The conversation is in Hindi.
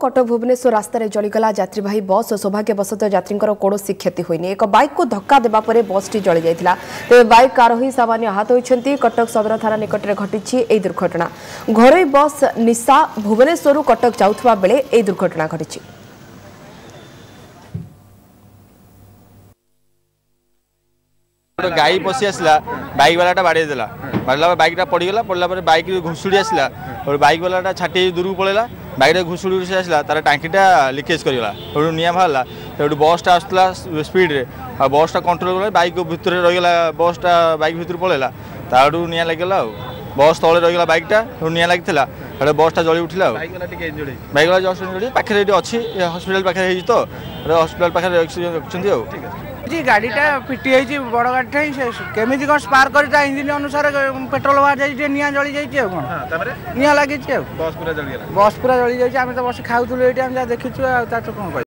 कटक भुवनेश्वर रास्तार जलीगला यात्रीवाही बस और सौभाग्यवशत यात्री कौनसी क्षति होनी एक बाइक को धक्का देवा बस टी जली जाता तेज बाइक आरोही सामान्य आहत होती कटक सदर थाना निकट में घटी दुर्घटना घरोई बस निशा भुवनेश्वर कटक जाऊा बेले यह दुर्घटना घटी गाई पशि आसला बाइक वाला बाड़ेदेला बाड़ा बाइक पड़गला पड़ा बाइक घुषुड़ी आसला और बाइक वाला छाटी दूर को पड़ेगा बाइक घुषुड़ी से आसला तार टांकीटा लिकेज करगला निआं बाहर तो बसटा आसला स्पीड आ बसटा कंट्रोल कला बाइक भितर रहीगला बसटा बाइक भितर पड़ेगा ताड़ू निआं लगेगा बस तले रहीगला बाइकटा निआं लगी बसटा जली उठला बाइक वाला जस्ट पाखे अच्छी हस्पिटाल पाखे तो हस्पिटाल पाखे गाड़ीटा पिटी बड़ गाड़ी केमी कौन स्पार्क कर इंजिन अनुसार पेट्रोल बाहर जाए निआं जली जाइए निआं लगी बस पूरा जली जाए आम तो बस खाऊलु ये देखीचु कौन